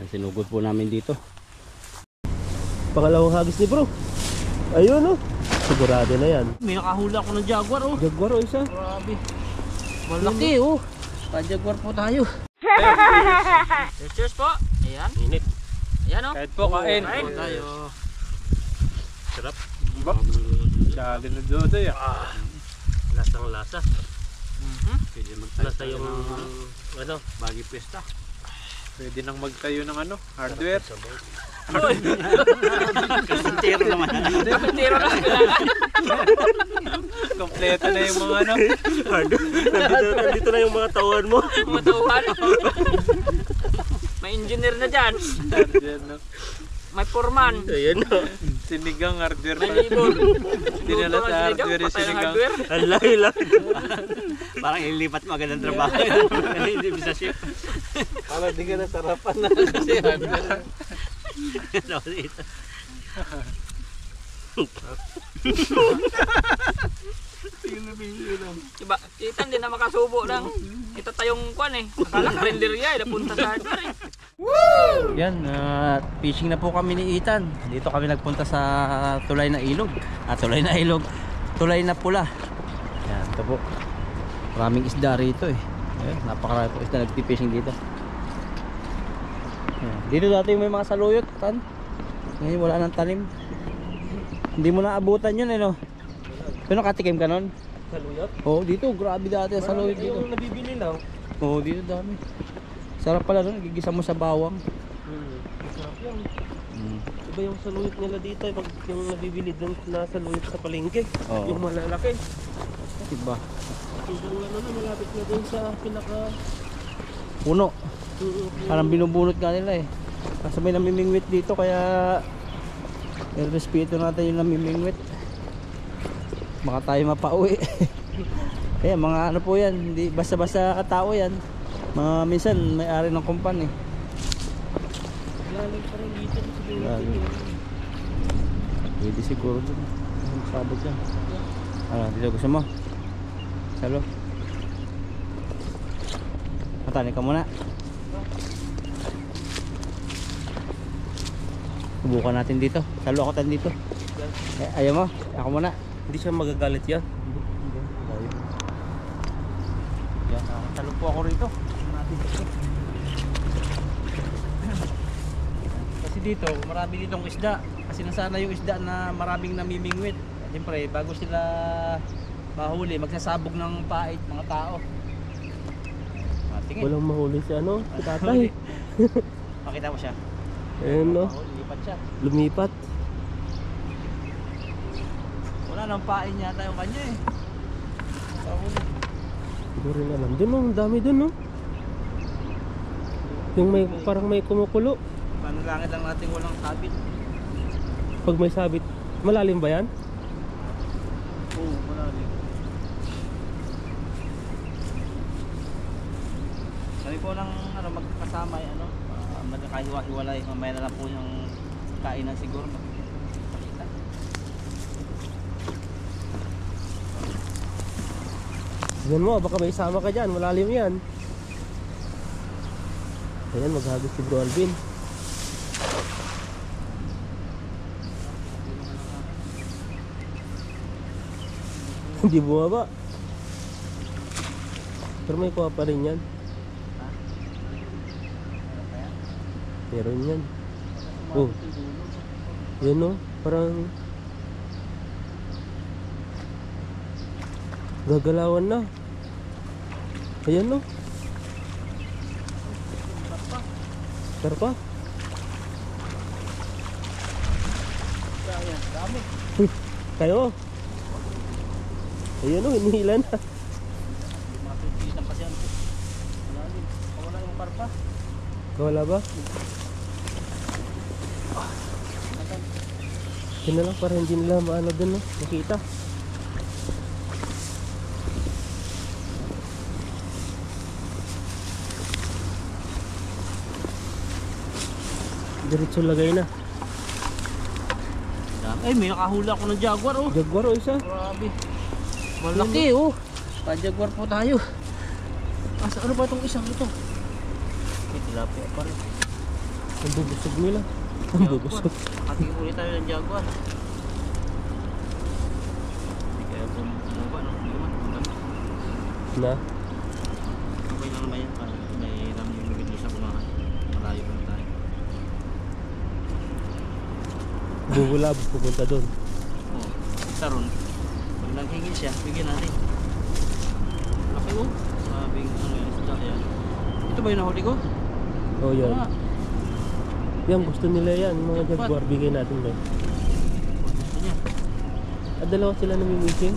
Yan, sinugod po namin dito. Pangalawang hagis ni bro. Ayun oh. Sigurado na yan. May nakahula ako ng jaguar oh. Jaguar oh, isa. Grabe. Malaki oh. Pa-jaguar po tayo. Cheers po. Ayan. Init. Ayan oh. Kahit po kain. Kain tayo. Sarap. Ba? Dali na dodo ya. Lasang lasa. Pwede magtayo yung ano, bagi pesta. Pwede nang magtayo ng ano, hardware. Kasintero naman. Kasintero na kailangan. Kompleto na yung mga ano, hardware. Nandito na yung mga tauhan mo. Mga tauhan. May engineer na dyan. Hardware, no? May foreman. Ayan no. Sinigang hardware pa. May libon. Dinala sa hardware yung sinigang. Alay lang. Parang ilipat mo agad ang trabaho. Hindi bisa shift. Parang di ka nasarapan na kasi hardware. Diba, kita hindi na makasubo lang. Ito tayong kwan eh. Akala karinderya, napunta sa hardware eh. Yan, fishing na po kami ni Ethan. Dito kami nagpunta sa tulay na ilog. Tulay na ilog, tulay na pula. Yan, ito po. Maraming isda rito eh. Ayan, napakarami po isda nagpi-fishing dito. Yan. Dito dati may mga saluyot, Tan. Ngayon wala nang tanim. Hindi mo naabutan yun eh no. Pero nakatikim ka nun? Saluyot? Oo, dito grabe dati ang saluyot dito. Yung nabibili lang. Oo, dito dami. Sarap pala nun, gigisa mo sa bawang. Sarap yan. Iba yung saluyot nila dito, pag yung nabibili doon na saluyot sa palengke. Oo. Yung malalaki. Diba? Yung ano na, malapit na doon sa pinaka... Puno. Parang binubunot nga nila eh. Kasi may namimingwit dito kaya respeto natin yung namimingwit. Baka tayo mapauwi. Kaya mga ano po yan, hindi basta-basta katao yan. Mga minsan may-ari ng company. Lalim pa rin dito. Lalim. Pwede siguro dun. Sabot yan. Ano, dito gusto mo? Salo. Matani ka muna. Subukan natin dito. Salo ako tan dito. Ayaw mo? Ako muna. Hindi siya magagalit yan. Yan, salo po ako rito. Kasi dito, marami ditong isda. Kasi nasana yung isda na maraming namimingwit. Siyempre, bago sila mahuli, magsasabog ng pait mga tao. Tingin. Walang mahuli si ano, si tatay. Pakita mo siya. Ayun no, Lipat siya. lumipat. Wala nang pain yata yung kanya eh. Kahuli. Hindi rin alam. Doon no, ang dami doon no. Yung may, parang may kumukulo. Panalangin lang natin walang sabit. Pag may sabit, malalim ba yan? Oo, malalim. Sabi po ng ano, magkasama ay ano, magkakahiwa-hiwalay. Mamaya na lang po yung kainan siguro. Makita. Tignan mo, baka may isama ka dyan. Malalim yan. Ayan, maghagis si Bro Alvin. Hindi bumaba. Pero may kuha pa rin yan. Meron yan. Oh. Yan no, parang gagalawan na. Ayan no. Pero pa. Dami. Kayo. Ayan o, hinihila na. Mapipilitan kasi yan. Malalim. Wala yung parpa. Wala ba? Yun na lang para hindi nila maano dun no, makita. Diretso lagay na. Ay, may nakahula ako ng jaguar oh. Jaguar o isa. Grabe. Malaki oh. Pa-jaguar po tayo. Asa ano ba itong isang ito? May tilapia pa rin. Ang bubusog nila. Ang bubusog. Nakatingin ulit tayo ng Jaguar. Hindi kaya bumaba, no? Hindi naman. Na? Okay lang naman yan. Parang nairam yung bibigay sa kumahan. Malayo pa na tayo. Bubulab, pupunta doon. Oo. Isa ron. Pag nanghingi siya, bigyan natin. Laki mo. Sabing ano yan, isda yan. Ito ba yung nahuli ko? Oh, yan. Ah, Yan, gusto nila yan. Mga Jaguar, bigay natin ba? gusto niya. At dalawa sila namimissing.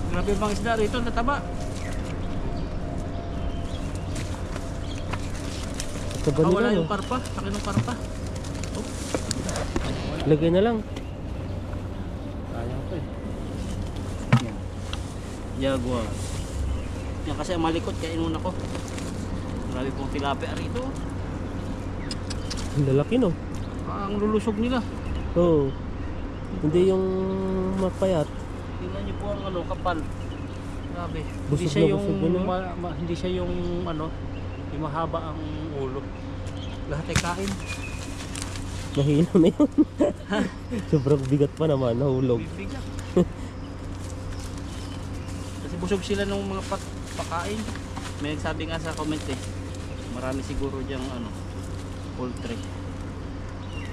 Grabe bang isda rito, nataba. Taba nila, Wala no? yung karpa. Laki ng karpa. Lagay na lang. Sayang ko eh. Yan. Jaguar. Yan kasi ang malikot, kaya inuna ko. Marami pong tilapia rito. Ang lalaki, no? Ang lulusog nila. Oo. Hindi yung mapayat. Tingnan niyo po ang ano, kapal. Grabe. Hindi Busog siya na yung busog yun, no? hindi siya yung ano, yung mahaba ang ulo. Lahat ay kain. Mahina na yun. Sobrang bigat pa naman, nahulog. Bibigat. Kasi busog sila ng mga pakain. May nagsabi nga sa comment eh. Marami siguro diyang ano, poultry.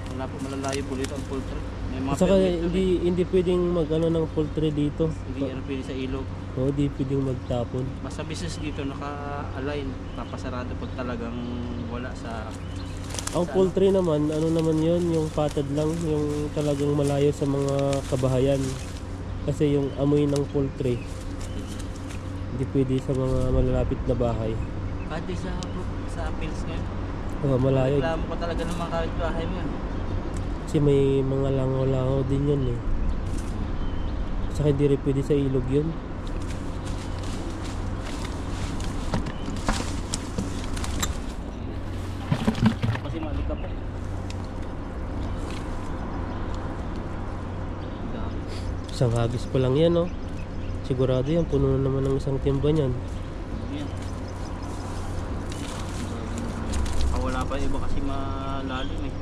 Wala po, malalayo po dito ang poultry. May mga At saka permit kami. hindi pwedeng mag-ano ng poultry dito. Hindi ano pwede sa ilog. Oo, hindi pwedeng magtapon. Basta business dito naka-align, napasarado pag talagang wala sa Ang poultry naman, ano naman yun, yung patad lang, yung talagang malayo sa mga kabahayan. Kasi yung amoy ng poultry, hindi pwede sa mga malalapit na bahay. pati sa pills ngayon. Oo, malayo. Reklamo ko talaga ng mga kapitbahay mo yan. Kasi may mga langaw-langaw din yun eh. Saka hindi rin pwede sa ilog yun. Kasi malika po. Isang hagis pa lang yan, no? Sigurado yan, puno na naman ng isang timba niyan. Yan. Wala pa iba kasi malalim eh.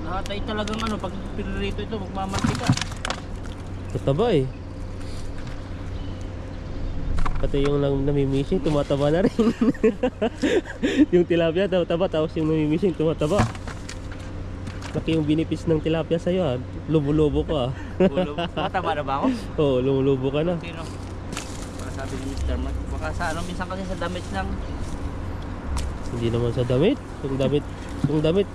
Lahat ay talagang ano, pag pinrito ito, magmamantika. Tataba eh. Pati yung namimissing, tumataba na rin. Yung tilapia, taba, tapos yung namimissing, tumataba. Laki yung binipis ng tilapia sa'yo ha. Lubo-lubo ka ha. Mataba na ba ako? Oo, lubo-lubo ka na. Sino? Para sabi ni Mr. Mark, baka sa ano, minsan kasi sa damit lang. Hindi naman sa damit. Yung damit.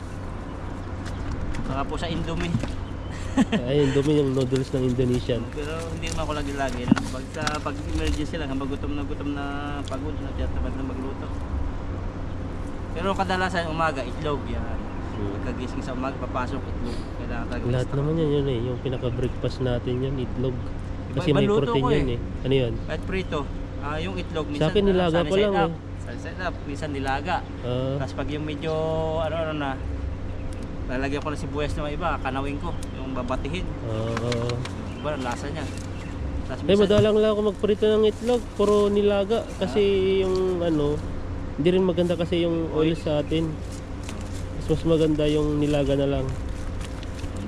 Baka po sa Indomie. Ay, yung dumi yung noodles ng Indonesian. Pero hindi naman ako lagi-lagi. Pag emergency lang, hanggang gutom na pagod na tiyatapat na magluto. Pero kadalasan umaga, itlog yan. Pagkagising sa umaga, papasok itlog. Kailangan talaga Lahat mag-stock. naman yun eh. Yung pinaka-breakfast natin yan, itlog. Kasi Iba-iba may luto protein ko yan eh. Ano yun? Kahit prito, yung itlog, minsan Sa akin nilaga sunny pa lang side up. eh. Sunny side up, minsan nilaga. Ah, Tapos pag yung medyo ano na, lalagyan ko na sibuyas na iba, kanawin ko, yung babatihin. oo. Iba ang lasa niya. Tapos Ay, madalang lang ako magprito ng itlog. Puro nilaga. Kasi yung ano, hindi rin maganda kasi yung oil sa atin. Mas maganda yung nilaga na lang.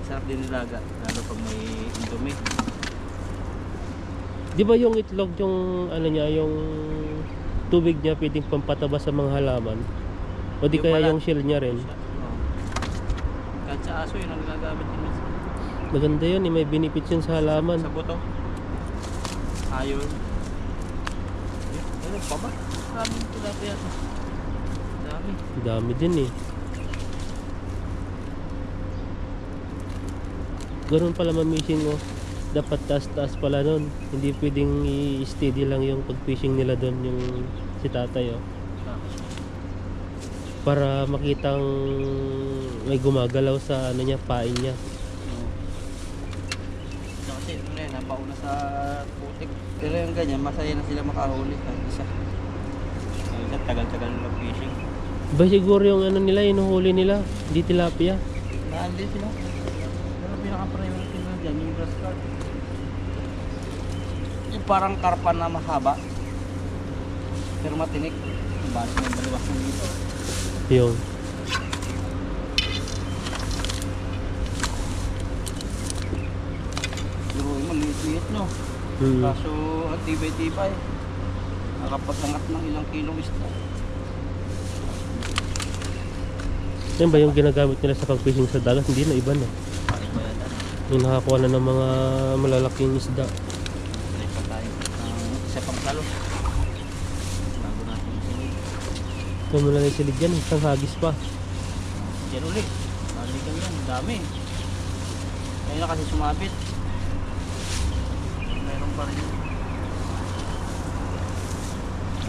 sarap din nilaga, lalo pag may Indomie. Di ba yung itlog yung ano niya, yung tubig niya pwedeng pampataba sa mga halaman? O di Yung kaya balat. yung shell niya rin? Oo. Kahit sa aso yun ang ginagamit din minsan. Maganda yun eh, may benefits yun sa halaman. Sa buto. Ayun. Ayun pa ba? Maraming tilapia to. Dami. Dami din eh. Ganun pala mamishing mo. Dapat taas-taas pala nun. Hindi pwedeng i-steady lang yung pag-fishing nila doon, yung si tatay oh. Para makitang may gumagalaw sa ano niya, pain niya. Kasi ito na yun, napauna sa putik. Pero yung ganyan, masaya na sila makahuli kahit isa. Ayun, tagal-tagal ng fishing. Ba siguro yung ano nila, inuhuli nila, di tilapia. Naandi sila. Pero pinaka-priority na dyan, yung grass carp. Yung parang karpa na mahaba. Pero matinik. Yung base ng baliwas ng dito. Yung Pero yung maliit-liit no. Kaso ang tibay-tibay. Nakapag-angat ng ilang kilong isda. Yan ba yung ginagamit nila sa pag-fishing sa dagat? Hindi na, iba na. Ano ba yan? Yung nakakuha na ng mga malalaking isda. Try pa tayo ng isa pang talo. Bago natin silid. Yan mo na yung silid yan, isang hagis pa. Yan ulit. Balikan yan. Dami. Ngayon na kasi sumabit. Meron pa rin yun.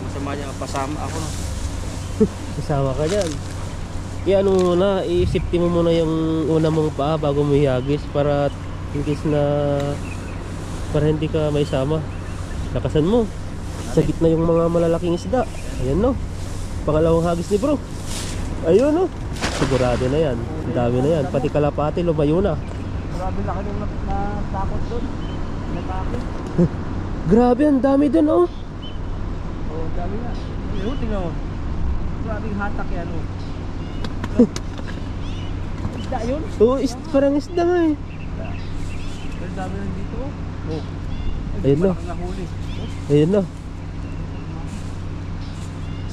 Masama niya, pasama ako no. Isawa ka dyan. I-ano mo muna, i-safety mo muna yung una mong paa bago mo ihagis para in case na para hindi ka may sama. Lakasan mo. Sa gitna yung mga malalaking isda. Ayan no. Pangalawang hagis ni bro. Ayun no. Sigurado na yan. Ang dami na yan. Pati kalapati lumayo na. Grabe laki nung natakot doon. Natakot. Grabe, ang dami dun oh. Oo, dami nga. Ayun, tingnan mo. Grabe yung hatak yan oh. Isda yun? Oo, parang isda nga eh. Pero dami lang dito oh. Oh. Ayun no. Malaki nahuli. Ayun no.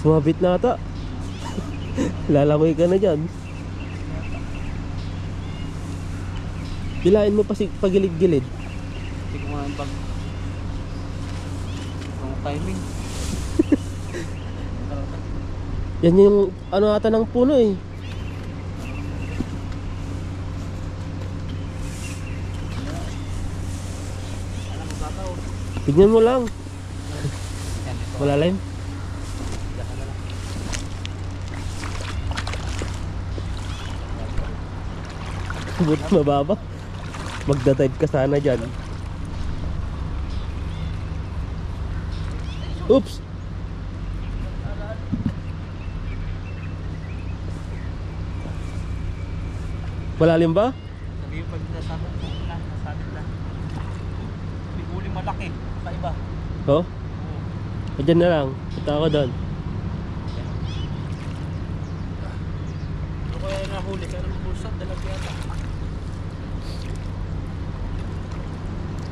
Sumabit na ata. Lalamoy ka na dyan. Bilain mo pa pagilid-gilid. Hindi ko nga ang pag... Ang timing. Yan yung ano ata ng puno eh. Alam mo kakaw. Tignan mo lang. Malalim. Buti mababa. Magda-dive ka sana dyan. Oops! Malalim ba? Sabi yung pag nasabot ko na, nasabit na. May huli malaki. Kaiba. Oh? Diyan na lang. Punta ako doon. Ako yung nahuli. Kaya naman bulsat. Dalag yata.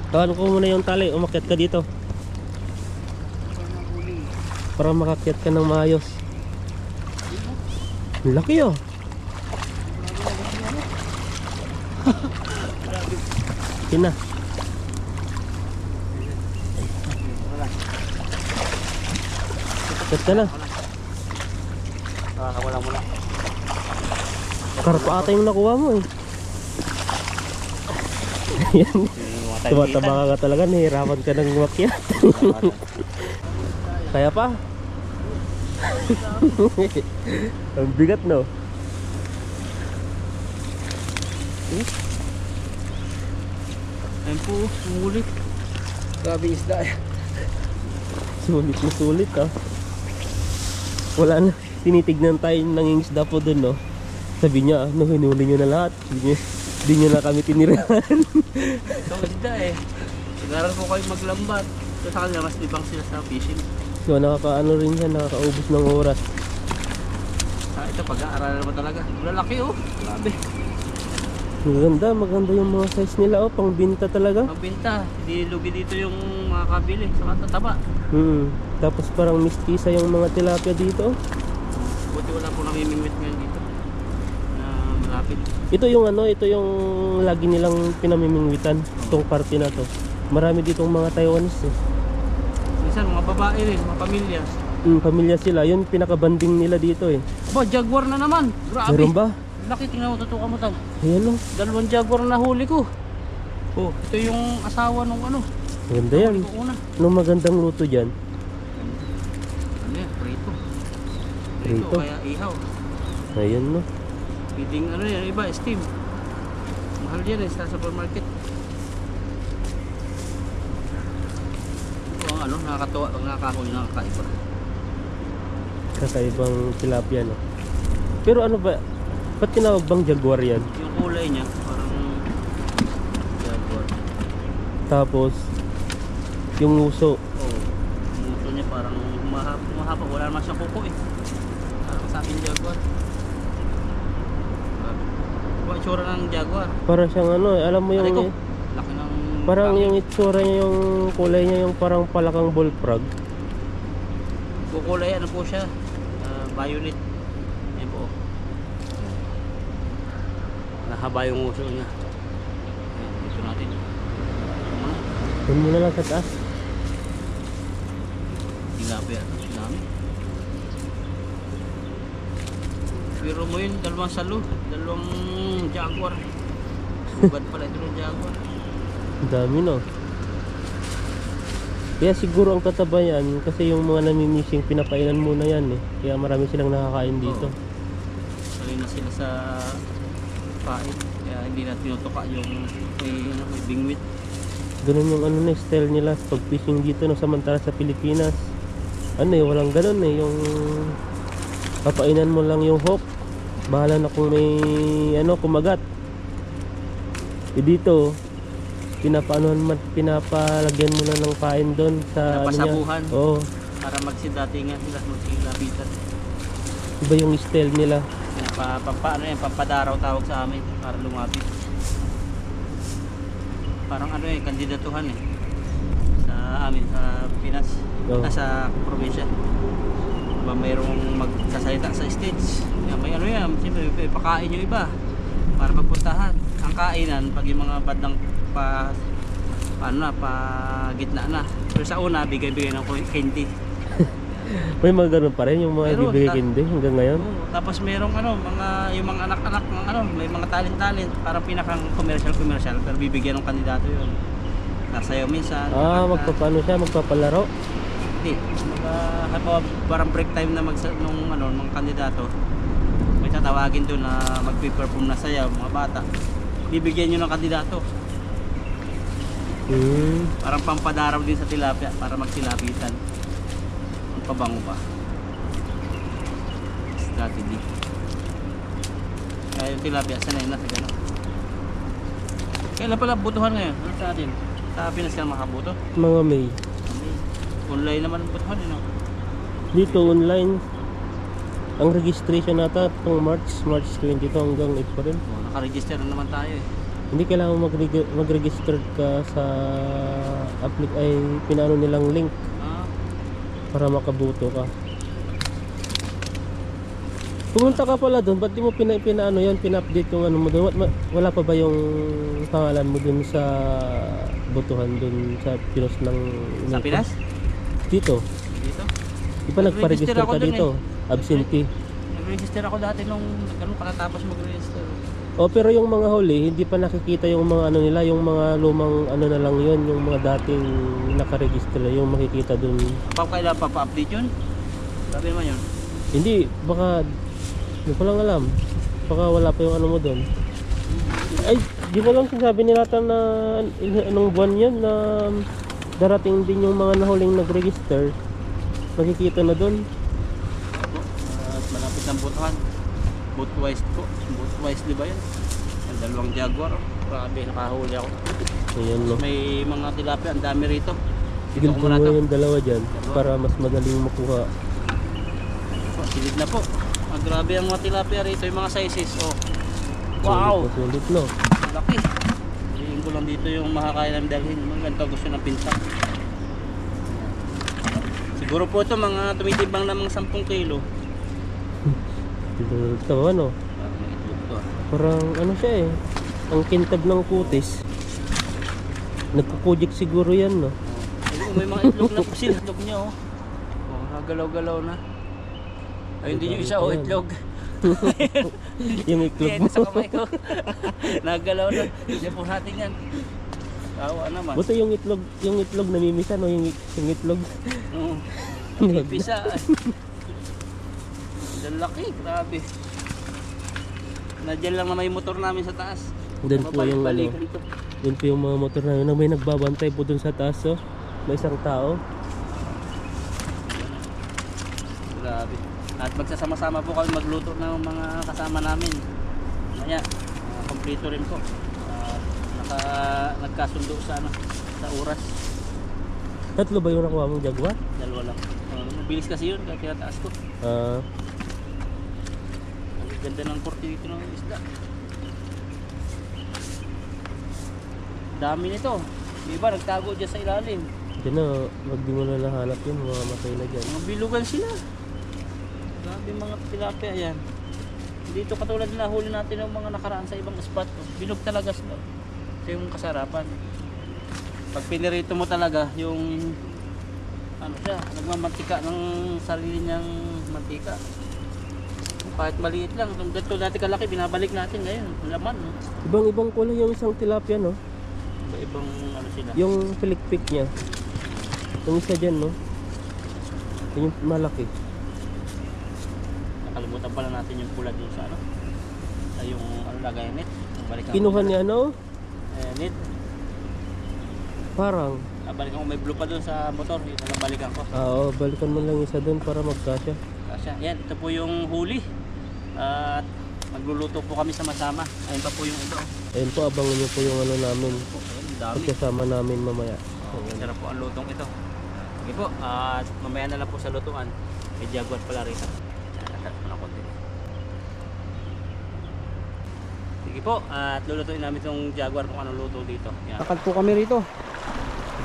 Tawan ko muna yung tali. Umakyat ka dito. Ako yung nahuli. Para makakyat ka ng maayos. Ang laki oh. Sina. Kat ka na. Wala muna. Karpa ata yung nakuha mo eh. Yan. Tumataba ka talaga. Nahihirapan ka ng umakyat. Kaya pa. Ang bigat no. Ayun po, sumulit. Grabe isda eh. Sulit na sulit ah. Wala na. Tinitignan tayo ng isda po dun no. Sabi niya, ano, hinuli nyo na lahat. Hindi nyo na kami tinirahan. Ito isda eh. Sigaran ko kayo maglambat. So sa kanila, mas libang sila sa fishing. So nakakaano rin yan, nakakaubos ng oras. Ito pag-aaralan naman talaga. Lalaki oh. Grabe. Maganda, maganda yung mga size nila oh, pang binta talaga. Mabinta. Hindi lugi dito yung mga kabili. Saka tataba. Tapos parang mistisa yung mga tilapia dito. Buti wala po namimingwit ngayon dito. Na malapit. Ito yung ano, ito yung lagi nilang pinamimingwitan. Itong party na to. Marami ditong mga Taiwanese eh. Minsan mga babae rin, mga pamilya. Pamilya sila, yun pinakabanding nila dito eh. Ba, jaguar na naman. Grabe. Meron ba? Laki, tingnan mo, tutukan mo tag. Ayan oh. 2 jaguar na huli ko. Oh, ito yung asawa nung ano. Maganda yan. Huli ko una. Anong magandang luto dyan? Ano yan? Prito. Prito. Kaya ihaw. Ayan no. Pwedeng ano yan, iba, steam. Mahal yan eh, sa supermarket. Ito ang ano, nakakatuwa pag nakakahuli, nakakaiba. Kakaibang tilapia no. Pero ano ba? Ba't tinawag bang jaguar yan? Yung kulay niya, parang jaguar. Tapos yung uso. Oh, yung uso niya parang humahaba, wala naman siyang kuko eh. Parang sa akin jaguar. itsura ng jaguar. Para siyang ano, alam mo Aray ko, yung laki ng parang bakit. yung itsura niya, yung kulay niya yung parang palakang bullfrog. Kukulay ano po siya, violet. Ayan po. Nahaba yung uso niya. Ayan, uso natin. Doon muna lang sa taas. Tilapia ito, tsunami. Pero mo yun, dalawang salo, dalawang jaguar. Bugad pala ito ng jaguar. Ang dami no. Kaya siguro ang tataba yan kasi yung mga namimising pinapainan muna yan eh. Kaya marami silang nakakain dito. Sanay na sila sa pain. Kaya hindi na tinutuka yung may bingwit. Ganun yung ano na style nila pag fishing dito no, samantala sa Pilipinas. Ano eh, walang ganun eh. Yung papainan mo lang yung hook. Bahala na kung may ano, kumagat. Eh dito, pinapalagyan mo na ng pain doon sa ano niya. Pinapasabuhan. Oo. Para magsidatingan sila, magsilapitan. Iba yung style nila. Pampadaraw tawag sa amin para lumapit. Parang ano eh, kandidatuhan eh. Sa amin, sa Pinas. Oo. Sa probinsya. Diba mayroong magsasalita sa stage. May ano yan, siyempre pakain yung iba. Para magpuntahan. Ang kainan, pag yung mga bandang gitna na. Pero sa una, bigay-bigay ng candy. May mga ganun pa rin yung mga Meron, ibibigay hindi hanggang ngayon. Oo, tapos merong yung mga anak-anak ng may mga talent-talent, parang pinakang commercial, pero bibigyan ng kandidato yun. Nasayaw minsan. Magpapano siya, magpapalaro. Hindi, parang break time na mga kandidato. May tatawagin doon na magpe-perform na sayaw, mga bata. Bibigyan nyo ng kandidato. Parang pampadaraw din sa tilapia para magsilapitan. Ang pabango pa. Strategy. Kaya yung tilapia, sanay na sa gano'n. Kailan pala butuhan ngayon? Ano sa atin? Sa Pinas ka makabuto? Mga May. Online naman ang butuhan, no? Dito online. Ang registration nata itong March 22 hanggang April. Naka-register na naman tayo eh. Hindi kailangan mag-register ka sa pinano nilang link para makabuto ka. Pumunta ka pala doon, ba't di mo pina-update yung ano mo doon? Wala pa ba yung pangalan mo doon sa butuhan doon sa Pinos ng... Sa Pinas? Dito. Dito? Di pa nagpa-register ka dito? Absentee. Nag-register ako dati nung ganun katapos mag-register. Pero yung mga huli, hindi pa nakikita yung mga ano nila, yung mga lumang ano na lang yun, yung mga dating nakaregister na yung makikita dun. Kailan pa-update yun? Sabi naman yun. Hindi, baka, hindi ko lang alam. Baka wala pa yung ano mo dun. Ay, di mo lang sinasabi nila na anong buwan yun na darating din yung mga nahuling nag-register. Makikita na dun. Malapit ng butuhan. Bootwise po. Bootwise di ba yun? Ang dalawang jaguar. Grabe, nakahuli ako. Ayan no. May mga tilapia, ang dami rito. Sigil ko mo yung dalawa dyan para mas madaling makuha. Silid na po. Grabe ang mga tilapia rito, yung mga sizes. Wow! Sulit no. Laki. Hilihin ko lang dito yung makakaya ng dalhin. Mga ganito gusto ng pinsa. Siguro po ito mga tumitibang na mga 10 kilo. Ito ano. Parang ano siya eh. Ang kintab ng kutis. Nagkukujik siguro yan no. May mga itlog na po sila. Itlog niya galaw-galaw na. Ay hindi yung isa itlog. Yung itlog mo. Sa kamay ko. Nagalaw na. Diyan po natin yan. Kawa naman. Buto yung itlog namimisan no, yung itlog. Pisa. Ang laki, grabe. Nandiyan lang na may motor namin sa taas. Doon po yung ano. Doon po yung mga motor namin. May nagbabantay po doon sa taas oh. May isang tao. Grabe. At magsasama-sama po kami magluto ng mga kasama namin. Kaya, kompleto rin po. Nagkasundo sa oras. Tatlo ba yung nakuha mong jaguar? Dalawa lang. Mabilis kasi yun, kaya tinataas ko. Ang ganda ng korte dito ng isda. Dami nito. Yung iba nagtago dyan sa ilalim. Diyan na, wag di mo na nahanap yun, mga matay na dyan. Mga bilugan sila. Grabe mga tilapia yan. Dito katulad na huli natin ng mga nakaraan sa ibang spot. Bilog talaga sila. Ito yung kasarapan. Pag pinirito mo talaga yung ano siya, nagmamantika ng sarili niyang mantika. Kahit maliit lang, itong ganito dati kalaki, binabalik natin ngayon. Laman. No? Ibang-ibang kulay yung isang tilapia, no? Iba-ibang ano sila. Yung pilikpik niya. Yung isa dyan, no? Yung malaki. Nakalimutan pala natin yung pula dun sa ano. Ay yung ano lagay net. Balikan Kinuha niya, no? net. Parang. Balikan ko may blue pa dun sa motor. Yung nabalikan ko. Oo, balikan mo lang isa dun para magkasya. Kasi yan, ito po yung huli. At magluluto po kami sama-sama. Ayun pa po yung ito. Ayun po, abangan niyo po yung ano namin. Ayun, dami. Pagkasama namin mamaya. Sarap po ang lutong ito. Sige po, at mamaya na lang po sa lutuan. May jaguar pala rito. Nakat po na konti. Sige po, at lulutuin namin itong jaguar kung anong luto dito. Lakad po kami rito.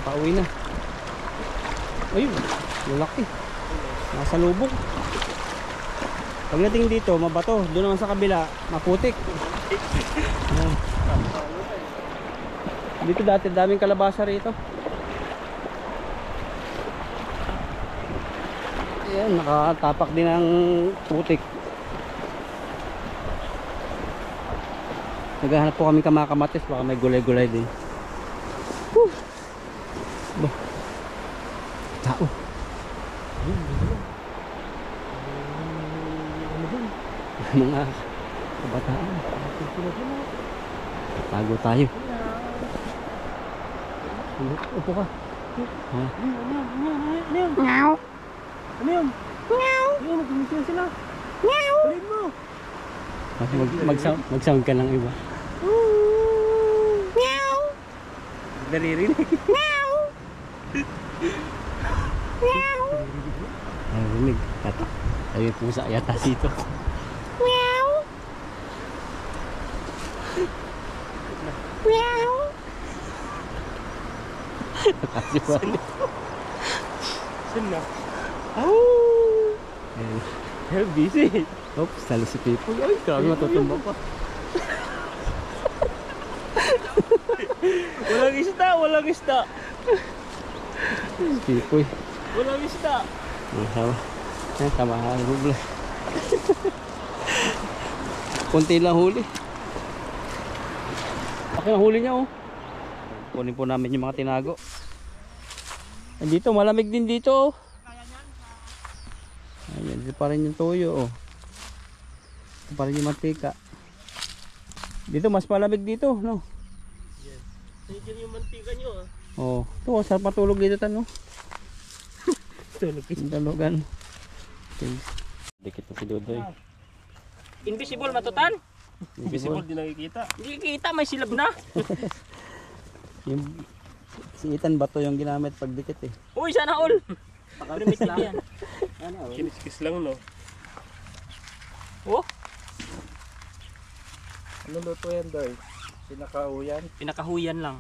Pauwi na. Ayun, lalaki. Nasa lubog. Pagdating dito, mabato. Doon naman sa kabila, maputik. Dito dati daming kalabasa rito. Ayan, nakatapak din ng putik. Naghahanap po kami kamakamatis, baka may gulay-gulay din. Bah. Tao. Mga kabataan. Tago tayo. Upo ka. Ha? Ano yun? Meow. Ano yun? Meow. Ayun, nag-umisyon sila. Meow. Balik mo. Mag-sound ka ng iba. Meow. Naririnig. Meow. Meow. Naririnig. Tata. Ayun pusa yata dito. Meow. Meow. Nakasiwan. Saan na? Oh! Busy. Oops, talo si Pipo. Ay, grabe matutumba pa. Walang isda, walang isda. Pipo eh. Walang isda. Masawa. Ay, tamahan. Rubla. Kunti lang huli. Okay na huli niya oh. Kunin po namin yung mga tinago. Andito, malamig din dito oh. Ayan, dito pa rin yung toyo oh. Dito pa rin yung mantika. Dito, mas malamig dito, no? Yes. Nandiyan yung mantika nyo ah. Oh, ito, sarap matulog dito tan, no? Tulog ka. Tulugan. Okay. Dikit na si Dodoy. Invisible matutan? Visible din nakikita. Hindi kita, may silab na. Yung, si Ethan bato yung ginamit pag dikit eh. Uy, sana all! Pakalimit lang yan. Kiniskis lang no. Oh, Ano luto yan Doy? Pinakauyan? pinakahuyan lang.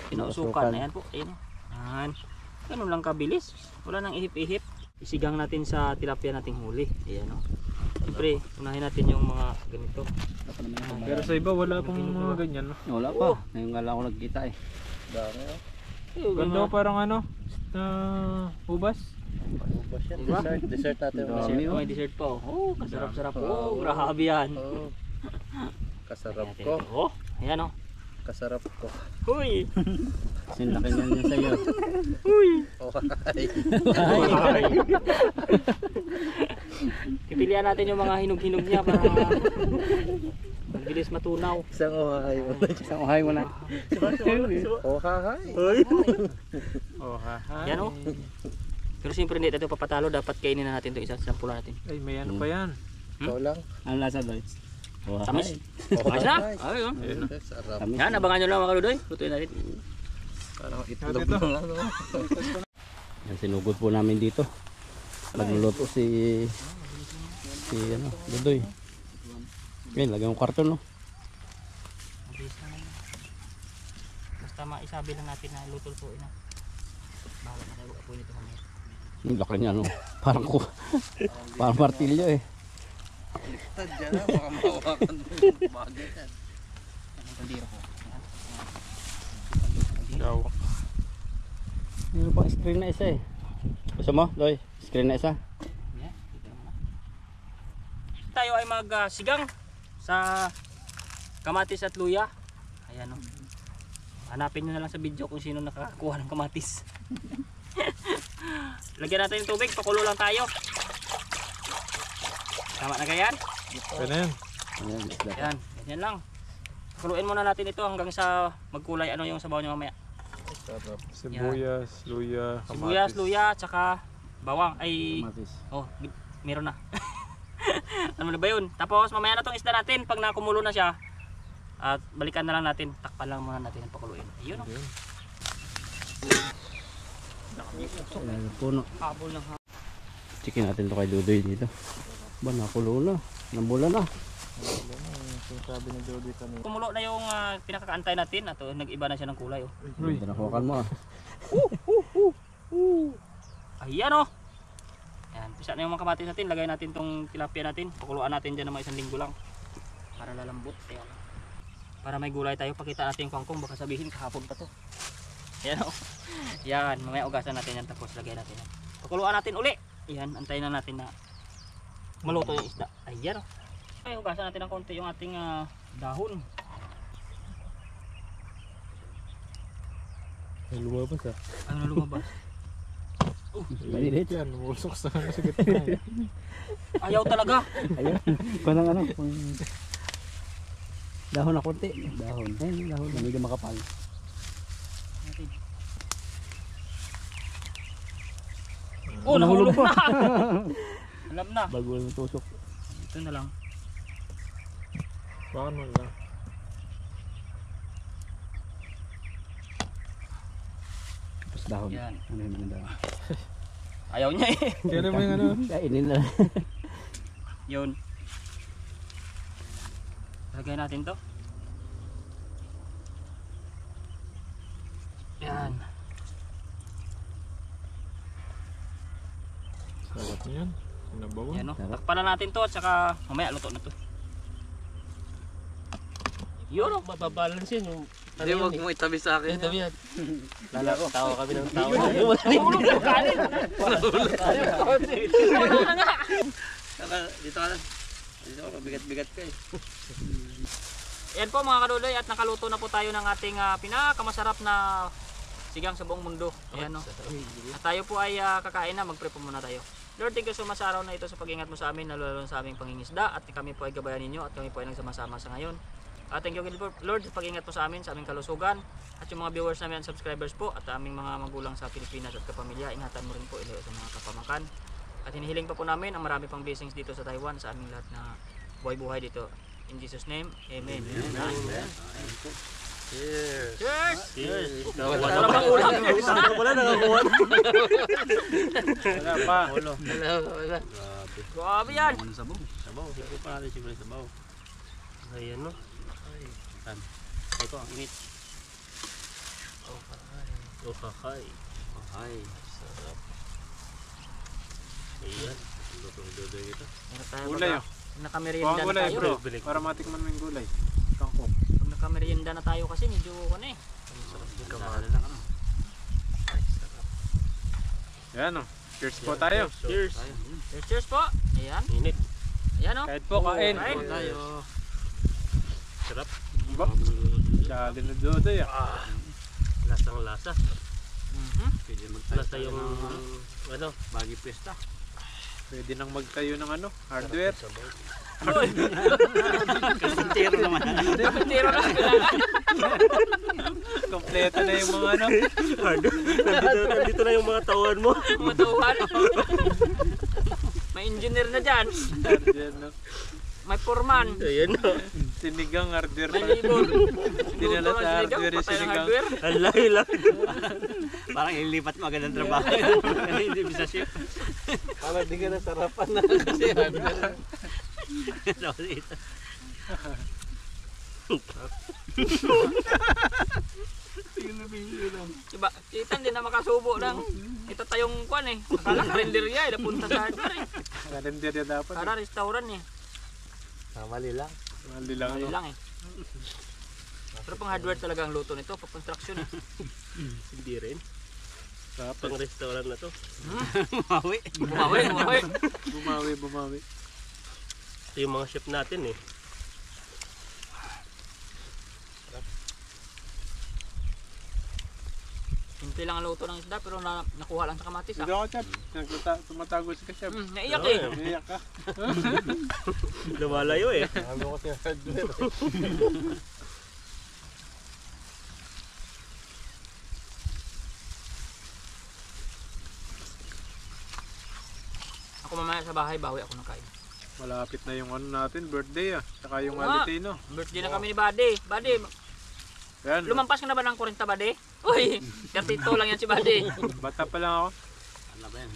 Pinausukan. Ayan po, ayan. Ayan. Ganun lang kabilis. Wala nang ihip-ihip. Isigang natin sa tilapia nating huli. Ayan o. Siyempre, unahin natin yung mga ganito. Pero sa iba wala pang mga ganyan, no? Wala pa. Ngayon nga lang ako nagkita eh. Dami oh. Ganda parang ano, ubas. Ubas yan. Diba? Dessert natin. Dessert, may dessert pa oh. Oh, kasarap-sarap. Oh, grabe yan. Oh. Kasarap Ayan, ko. oh, ayan o. Kasarap ko. Huy! Sinlaki niyan yun sa'yo. Huy! Oh, Pipilian natin yung mga hinog-hinog niya para mabilis matunaw. Isang ohay mo. Isang uhay mo na. Ohay. Oh, ha. Yan o. Pero siyempre hindi ito papatalo. Dapat kainin na natin ito isa. Sampulan natin. Ay, may ano pa yan. Ikaw lang. Ano lasa doon? Tamis. Ohay. Tamis na? Ay, oh. Sarap. Yan, abangan nyo lang mga kaludoy. Lutuin natin. Parang itlog Ito. lang ano. Yan, sinugod po namin dito. Nagluluto si ano, Ludoy. Yan, lagyan ng karton no. Basta maisabi lang natin na luto-lutuin na. Bahala na tayo apoy nito mamaya. Ang laki niya, no? Parang ko. Parang martilyo eh. Liktad dyan na, baka mahawakan mo yung bagay yan. Ang kaldero ko. Gawak. Meron pang screen na isa eh. Gusto mo, Loy? Screen na isa? Yan, dito naman. Tayo ay magsigang sa kamatis at luya. Ayan o. Hanapin nyo na lang sa video kung sino nakakuha ng kamatis. Lagyan natin yung tubig, pakulo lang tayo. Tama na ganyan? Pwede na yan. Ayan, isda. Yan, ganyan lang. Pakuluin muna natin ito hanggang sa magkulay ano yung sabaw nyo mamaya. Sibuyas, luya, kamatis. Sibuyas, luya, tsaka bawang. Ay, Kamatis. oh, meron na. Ano na ba yun? Tapos mamaya na itong isda natin. Pag nakumulo na siya, at balikan na lang natin. Takpan lang muna natin ang pakuluin. Ayun o. Ayan, puno. Habol ng habol. Chicken natin to kay Dudoy dito. Ba, nakulo na. Nambula na. Sabi ni Jody kanina. Kumulo na yung pinakakaantay natin. At nag-iba na siya ng kulay. Oh. Ganda na hawakan mo ah. Ayan o. Ayan, pisa na yung mga kamatis natin. Lagay natin tong tilapia natin. Pakuluan natin dyan ng mga 1 linggo lang. Para lalambot. Ayan. Para may gulay tayo. Pakita natin yung kangkong. Baka sabihin kahapon pa to. Ayan o. Yan. Mamaya ugasan natin yan. Tapos lagay natin yan. Pakuluan natin uli. Ayan. Antayin na natin na maluto yung isda. Ayan o. Ay, ugasan natin ng konti yung ating dahon. Ay, lumabas ah. Ano na lumabas? Malilit. Yan, umusok sa gitna. Ayaw talaga. Ayun. Kung ano, kung dahon na konti. Dahon. Ayun, dahon. Medyo makapal. Oh, nahulog na. Alam na. Bago ng tusok. Ito na lang. Baka mo lang. Tapos dahon. Yan. Ano yung mga dahon? Ayaw niya eh. Kaya mo yung ano? Kainin na. Yun. Lagay natin to. Yan. Sawat niyan. Sinabawan. Yan o. Takpan na natin to at saka mamaya luto na to. Yun o. Mapabalance yun yung Hindi, huwag mo itabi sa akin. Ito yan. Lalako, tawa kami ng tawa. Nahulog yung kanin. Nahulog na nga. Dito ka lang. Dito ka, bigat-bigat ka eh. Yan po mga kaduloy at nakaluto na po tayo ng ating pinakamasarap na sigang sa buong mundo. Ayan o. At tayo po ay kakain na. Mag-prep po muna tayo. Lord, thank you so much sa araw na ito sa pag-ingat mo sa amin, lalo sa aming pangingisda at kami po ay gabayan ninyo at kami po ay nagsama-sama sa ngayon. Thank you Lord sa pag-ingat po sa amin, sa aming kalusugan at yung mga viewers namin at subscribers po at aming mga magulang sa Pilipinas at kapamilya. Ingatan mo rin po ilayo sa mga kapamakan. At hinihiling pa po namin ang marami pang blessings dito sa Taiwan sa aming lahat na buhay-buhay dito. In Jesus name, Amen. Cheers! Cheers! Cheers! Wala bang ulam? Wala nakakuha. Wala pa. Wala. Grabe yan! Sabaw. Sabaw, hindi pa natin siguro sabaw. Ayan no. Ito, ang init. Oh, kakay. Ay. Sarap. Ayan. Luto ng dodo ito. Meron tayo Gulay baga. oh. Nakamerienda Bawang na gulay tayo. bro. Balik. Para matikman mo yung gulay. Kangkong. Pag nakamerienda na tayo kasi medyo ano eh. Sarap yung kamahal. Dala lang ano. Yan oh. Cheers po tayo. Cheers. Cheers po! Ayan. Init. Ayan o. Kahit po kain. Kain. Tayo. Sarap. Ba? Dali na Dodoy ah. Lasang lasa. Pwede magtayo Lasa yung ano. Bagi pesta. Pwede nang magtayo ng ano, hardware. Sabaw. Kasintero naman. Kapitero na kailangan. Kompleto na yung mga ano. Nandito na yung mga tawan mo. Matuhan. May engineer na dyan. Hardware no. May foreman. Ayan no. Sinigang hardware May pala. libon. Dinala sa hardware yung Patay ng sinigang. hardware. Ang laki. Parang ilipat mo agad ang trabaho. Kasi hindi bisa shift. Parang di ka nasarapan na kasi hardware. Diba, kita hindi na makasubo ng ito tayong kwan eh. Akala karinderya eh, napunta sa hardware eh. Kalendarya dapat. Para restaurant eh. Mali lang. Mali lang. Mali lang eh. Pero pang hardware talaga ang luto nito, pang construction eh. Hindi rin. Dapat. Pang restaurant na to. Mawi. Bumawi, bumawi. Bumawi. Ito yung mga chef natin eh. Simple lang ang luto ng isda pero nakuha lang sa kamatis Hindi ah. ako, Chef. Tumatago si Chef. Naiyak eh. Iyak ka. Lumalayo eh. Ano kasi hardware. Ako mamaya sa bahay, bawi ako ng kain. Malapit na yung ano natin, birthday ah. Saka yung Oo nga. Alitino. Birthday na kami ni Buddy. Buddy, Yan. lumampas ka na ba ng 40 Buddy? Uy, 32 lang yan si Buddy. Bata pa lang ako. Ano ba yan?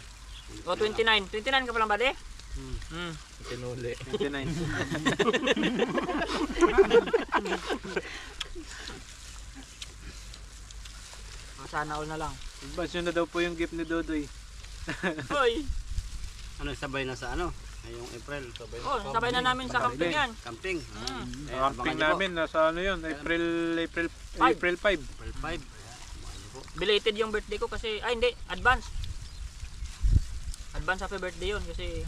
O 29. 29 ka pa lang Buddy? Tinuli. 29. Sana all na lang. Basyo na daw po yung gift ni Dodoy. Uy, Ano sabay na sa ano? Ngayong April. sabay na namin sa camping yan. Camping. Mm. Ang camping namin, nasa ano yun, April 5. April 5. Belated yung birthday ko kasi, ay hindi, advance. Advance happy birthday yun kasi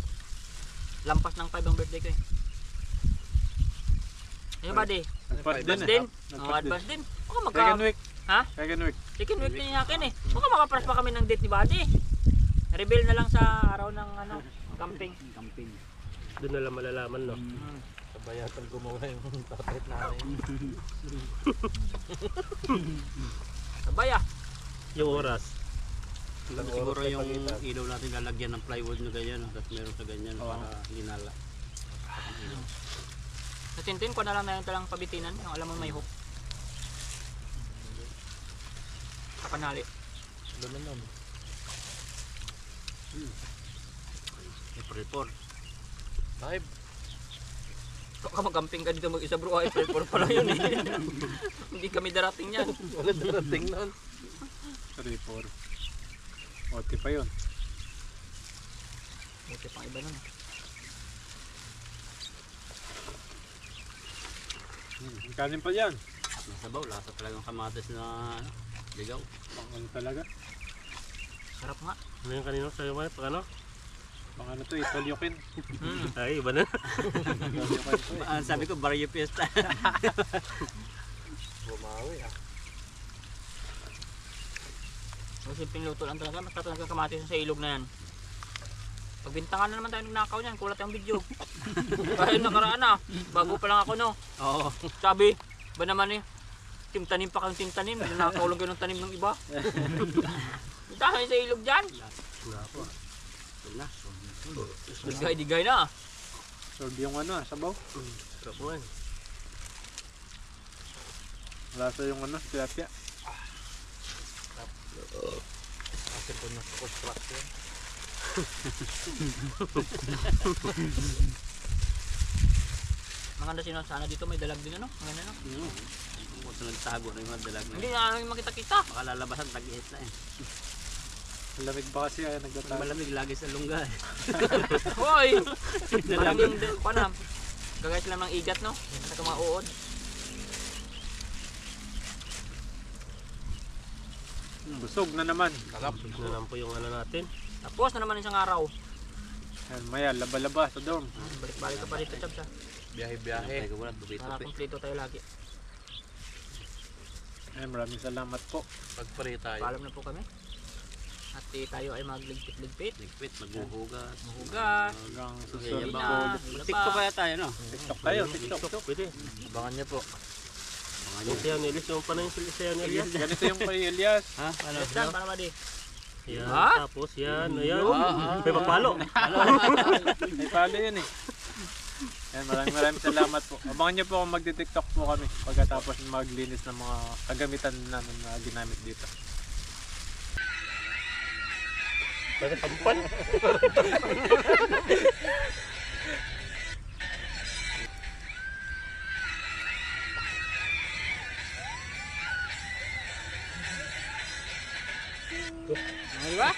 lampas ng 5 ang birthday ko eh. Ano Buddy? Advance din? Oo, advance din. Baka Second week. Ha? Second week. Second week din yung akin eh. Baka makapras pa kami ng date ni Buddy. Reveal na lang sa araw ng ano, camping. Camping. Doon na lang malalaman no. Sabayatan gumawa yung portrait namin. Sabay ah. Yung oras. Siguro yung ilaw natin lalagyan ng plywood na ganyan. Tapos meron sa ganyan para linala. Sa Tintin ko na lang na yung talang pabitinan. Yung alam mo may hook. Sa panali. April 4. Baka mag-camping ka dito mag-isa bro. April 4 pa lang yun eh. Hindi kami darating yan. Wala darating nun. 3-4. Okay pa yun. Buti pang iba nun. Kanin pa dyan. Nasabaw. Lasa talagang kamatis na ano, ligaw. Ano talaga? Sarap nga. Ano yung kanino sa'yo man? Pag ano? Pang ano to, itolyukin. Ay, iba na. Itolyukin to eh. Sabi ko Barrio Fiesta. Bumawi ah. Ang simpleng luto lang talaga. Basta talaga kamatis sa ilog na yan. Pagbintangan na naman tayo nagnakaw niyan. Kulat yung video. Kahit nakaraan na. Bago pa lang ako no. Oo. Sabi, ba naman eh. Timtanim pa kang timtanim. Nanakaw lang kayo ng tanim ng iba. Dahil sa ilog dyan. Na. Digay-digay na. Solve yung ano, sabaw. Sarap mo eh. Lasa yung ano, tilapia. Kasi po nasa construction. Maganda sino sana dito may dalag din ano. Maganda no. Kung sa nagtago na yung mga dalag na Hindi yun. na namin makita-kita. Baka lalabasan tag-ihit na eh. Lamig ba kasi ay nagdatago. Malamig lagi sa lungga eh. Hoy! Parang yung na. Gagay sila ng igat no. Sa mga uod. Busog na naman. Ito na lang po yung ano natin. Tapos na naman isang araw. Yan, maya, laba-laba sa dorm. Balik-balik ka pa dito Chabsa. Biyahe-biyahe. Teka wala, tubito Para pa eh. kumpleto tayo lagi. Ay, maraming salamat po. Pagpare tayo. Paalam na po kami. At tayo ay magligpit-ligpit. Ligpit, maghuhugas. Mahugas. Hanggang Okay, susunod Ina, po. wala TikTok pa. kaya tayo no? TikTok tayo, TikTok. Pwede. Abangan niyo po. Mga Yung sayaw ni Elias. Yung panay yung sayaw ni Elias. Ganito yung kay Elias. Ha? Ano? Yes, Dan, para ba di? Yan. Ha? Tapos yan. Ayan. May papalo. May pala yun eh. Yan, maraming salamat po. Abangan niyo po kung magti-TikTok po kami pagkatapos maglinis ng mga kagamitan namin na ginamit dito. Basta kampan. Di ba?